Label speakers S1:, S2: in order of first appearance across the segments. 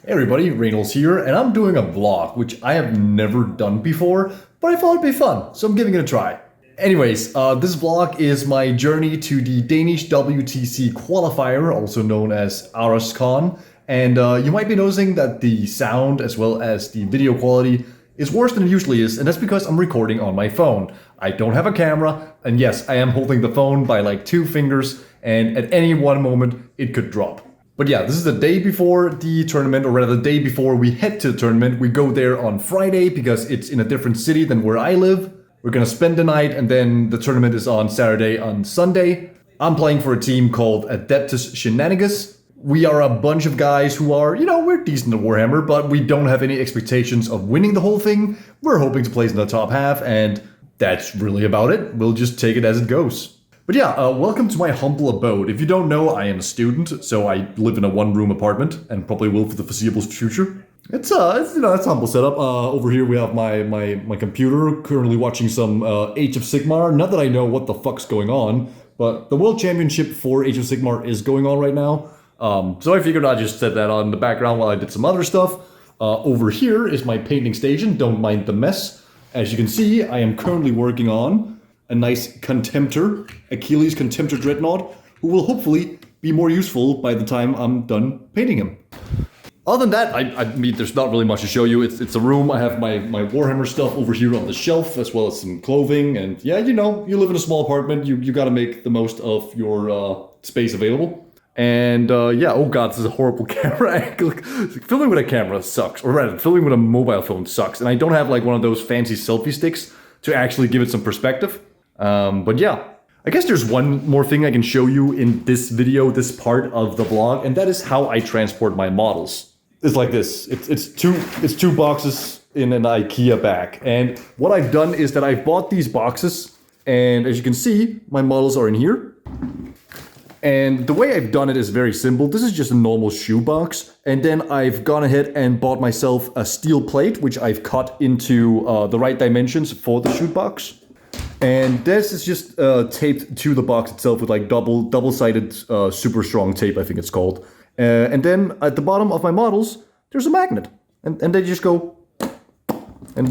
S1: Hey everybody, Rejnols here, and I'm doing a vlog, which I have never done before, but I thought it'd be fun, so I'm giving it a try. Anyways, this vlog is my journey to the Danish WTC qualifier, also known as Aroscon, and you might be noticing that the sound as well as the video quality is worse than it usually is, and that's because I'm recording on my phone. I don't have a camera, and yes, I am holding the phone by like 2 fingers, and at any one moment it could drop. But yeah, this is the day before the tournament, or rather the day before we head to the tournament. We go there on Friday because it's in a different city than where I live. We're gonna spend the night, and then the tournament is on Saturday on Sunday. I'm playing for a team called Adeptus Shenanigans. We are a bunch of guys who are, we're decent at Warhammer, but we don't have any expectations of winning the whole thing. We're hoping to place in the top half, and that's really about it. We'll just take it as it goes. But yeah, welcome to my humble abode. If you don't know, I am a student, so I live in a 1-room apartment, and probably will for the foreseeable future. It's a humble setup. Over here we have my computer, currently watching some Age of Sigmar. Not that I know what the fuck's going on, but the World Championship for Age of Sigmar is going on right now. So I figured I'd just set that on in the background while I did some other stuff. Over here is my painting station, don't mind the mess. As you can see, I am currently working on a nice Contemptor, Achilles Contemptor Dreadnought, who will hopefully be more useful by the time I'm done painting him. Other than that, I mean, there's not really much to show you. It's a room. I have my Warhammer stuff over here on the shelf, as well as some clothing. And yeah, you live in a small apartment. You gotta make the most of your space available. And yeah, oh god, this is a horrible camera angle. Filming with a camera sucks. Or rather, filming with a mobile phone sucks. And I don't have like one of those fancy selfie sticks to actually give it some perspective. But yeah, I guess there's one more thing I can show you in this video, this part of the vlog, and that is how I transport my models. It's like this. It's two boxes in an IKEA bag. And what I've done is that I've bought these boxes, and as you can see, my models are in here. And the way I've done it is very simple. This is just a normal shoebox. And then I've gone ahead and bought myself a steel plate, which I've cut into the right dimensions for the shoebox. And this is just taped to the box itself with like double-sided super strong tape, I think it's called. And then at the bottom of my models, there's a magnet. And they just go, and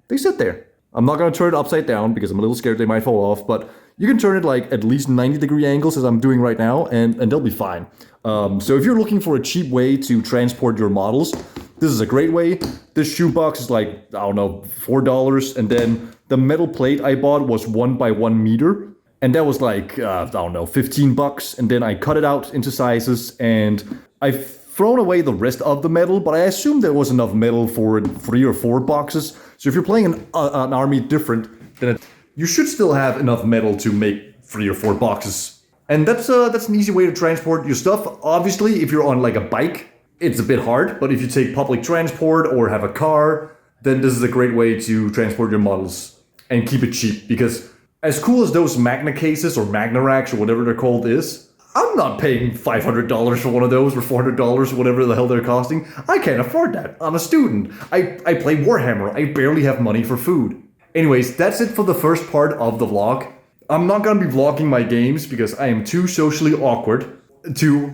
S1: they sit there. I'm not gonna turn it upside down because I'm a little scared they might fall off, but you can turn it like at least 90-degree angles as I'm doing right now, and they'll be fine. So if you're looking for a cheap way to transport your models, this is a great way. This shoebox is like, I don't know, $4, and then the metal plate I bought was 1 by 1 meter, and that was like, I don't know, $15, and then I cut it out into sizes, and I've thrown away the rest of the metal, but I assumed there was enough metal for 3 or 4 boxes. So if you're playing an army different, then you should still have enough metal to make 3 or 4 boxes. And that's an easy way to transport your stuff. Obviously, if you're on like a bike, it's a bit hard, but if you take public transport or have a car, then this is a great way to transport your models and keep it cheap. Because as cool as those Magna cases or Magna racks or whatever they're called is, I'm not paying $500 for one of those or $400 or whatever the hell they're costing. I can't afford that. I'm a student. I play Warhammer. I barely have money for food. Anyways, that's it for the first part of the vlog. I'm not gonna be vlogging my games because I am too socially awkward to,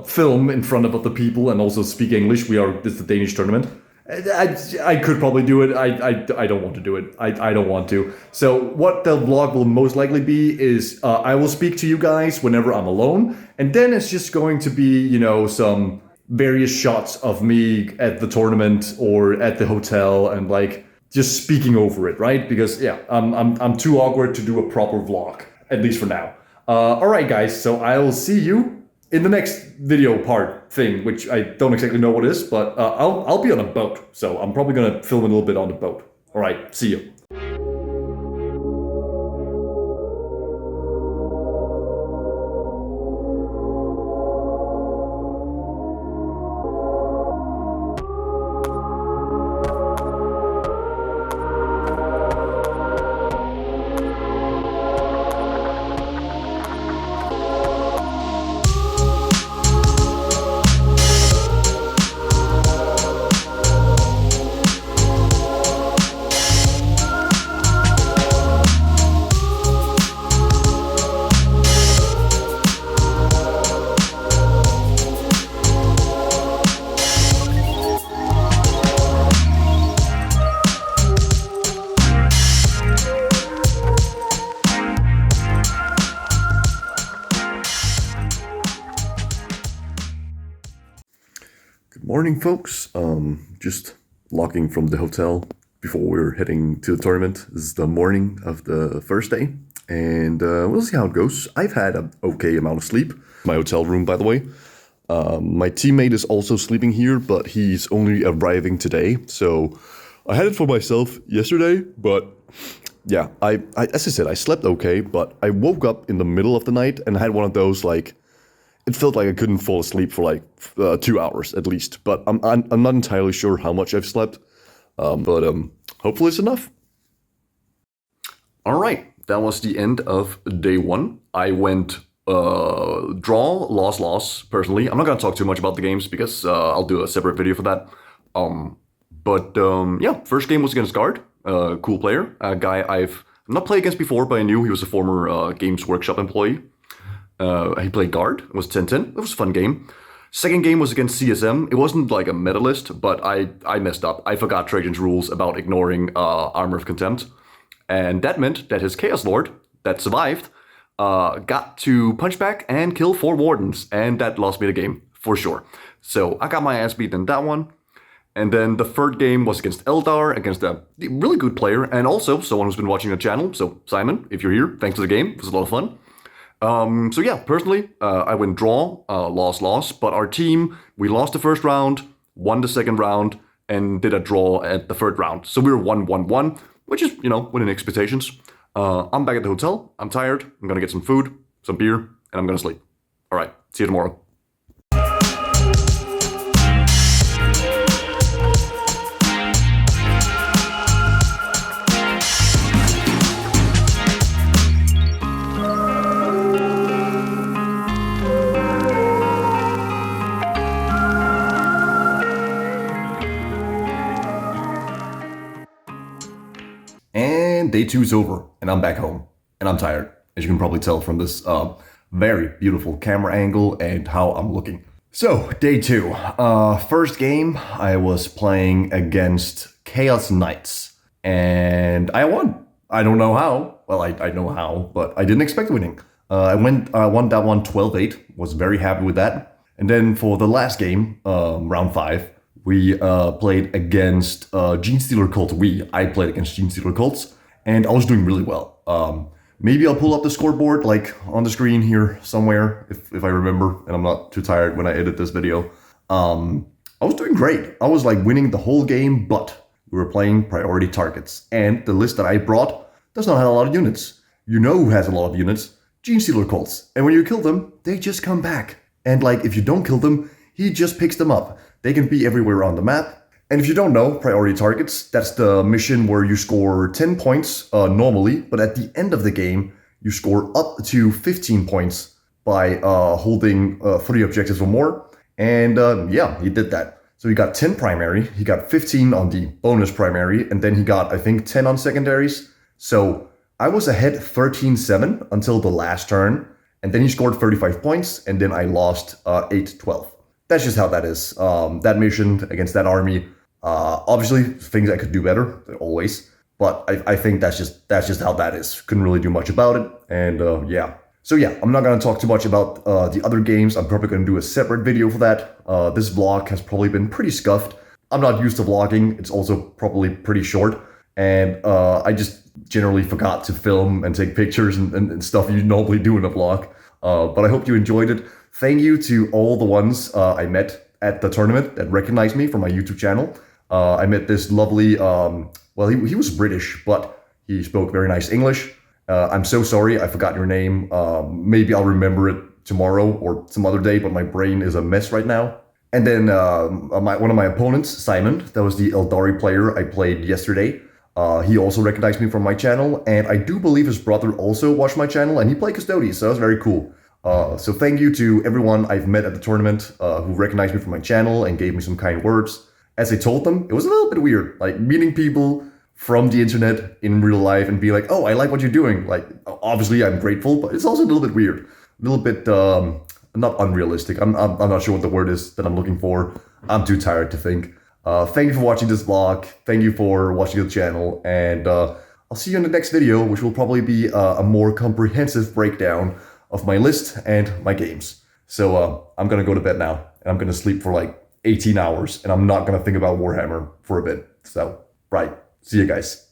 S1: film in front of other people and also speak English. This is the Danish tournament. I could probably do it. I don't want to do it. I don't want to. So what the vlog will most likely be is I will speak to you guys whenever I'm alone. And then it's just going to be, some various shots of me at the tournament or at the hotel and like just speaking over it, right? Because yeah, I'm too awkward to do a proper vlog, at least for now. All right, guys. So I will see you in the next video part thing, which I don't exactly know what it is, but I'll be on a boat, so I'm probably gonna film a little bit on the boat. All right, see you.
S2: Good morning, folks. Just logging from the hotel before we're heading to the tournament. This is the morning of the first day, and we'll see how it goes. I've had an okay amount of sleep. My hotel room, by the way. My teammate is also sleeping here, but he's only arriving today, so I had it for myself yesterday, but yeah, as I said, I slept okay, but I woke up in the middle of the night and had one of those, like, it felt like I couldn't fall asleep for like 2 hours at least, but I'm not entirely sure how much I've slept, but hopefully it's enough. All right, that was the end of day one. I went draw, loss. Personally, I'm not gonna talk too much about the games because I'll do a separate video for that. Yeah, first game was against Guard, cool player, a guy I've not played against before, but I knew he was a former Games Workshop employee. He played Guard. It was 10-10. It was a fun game. Second game was against CSM. It wasn't like a medalist, but I messed up. I forgot Trajan's rules about ignoring Armor of Contempt. And that meant that his Chaos Lord, that survived, got to punch back and kill 4 Wardens. And that lost me the game, for sure. So I got my ass beaten in that one. And then the third game was against Eldar, against a really good player, and also someone who's been watching the channel. So Simon, if you're here, thanks for the game. It was a lot of fun. So yeah, personally, I went draw, loss, but our team, we lost the first round, won the second round, and did a draw at the third round. So we were 1-1-1, which is, within expectations. I'm back at the hotel. I'm tired. I'm gonna get some food, some beer, and I'm gonna sleep. All right, see you tomorrow.
S1: And day 2's over, and I'm back home, and I'm tired, as you can probably tell from this very beautiful camera angle and how I'm looking. So, day 2. First game, I was playing against Chaos Knights, and I won. I don't know how. Well, I know how, but I didn't expect winning. I won that one 12-8, was very happy with that. And then for the last game, round 5, we played against Genestealer Cult. I played against Genestealer Cults, and I was doing really well. Maybe I'll pull up the scoreboard, like, on the screen here somewhere, if I remember, and I'm not too tired when I edit this video. I was doing great. I was, like, winning the whole game, but we were playing priority targets. And the list that I brought does not have a lot of units. You know who has a lot of units? Genestealer Cults. And when you kill them, they just come back. And, like, if you don't kill them, he just picks them up. They can be everywhere on the map. And if you don't know, priority targets, that's the mission where you score 10 points normally, but at the end of the game, you score up to 15 points by holding 3 objectives or more. And yeah, he did that. So he got 10 primary, he got 15 on the bonus primary, and then he got, I think, 10 on secondaries. So I was ahead 13-7 until the last turn, and then he scored 35 points, and then I lost 8-12. That's just how that is. That mission against that army, obviously things I could do better, always. But I think that's just how that is. Couldn't really do much about it, and yeah. So yeah, I'm not gonna talk too much about the other games. I'm probably gonna do a separate video for that. This vlog has probably been pretty scuffed. I'm not used to vlogging. It's also probably pretty short, and I just generally forgot to film and take pictures and stuff you normally do in a vlog. But I hope you enjoyed it. Thank you to all the ones I met at the tournament that recognized me from my YouTube channel. I met this lovely, well, he was British, but he spoke very nice English. I'm so sorry, I forgot your name. Maybe I'll remember it tomorrow or some other day, but my brain is a mess right now. And then one of my opponents, Simon, that was the Eldari player I played yesterday. He also recognized me from my channel, and I do believe his brother also watched my channel, and he played Custodes, so that was very cool. So thank you to everyone I've met at the tournament who recognized me from my channel and gave me some kind words. As I told them, it was a little bit weird, like meeting people from the internet in real life and be like, oh, I like what you're doing. Like, obviously I'm grateful, but it's also a little bit weird. A little bit, not unrealistic. I'm not sure what the word is that I'm looking for. I'm too tired to think. Thank you for watching this vlog. Thank you for watching the channel. And I'll see you in the next video, which will probably be a more comprehensive breakdown of my list and my games. So I'm gonna go to bed now, and I'm gonna sleep for like 18 hours and I'm not going to think about Warhammer for a bit. So, right. See you guys.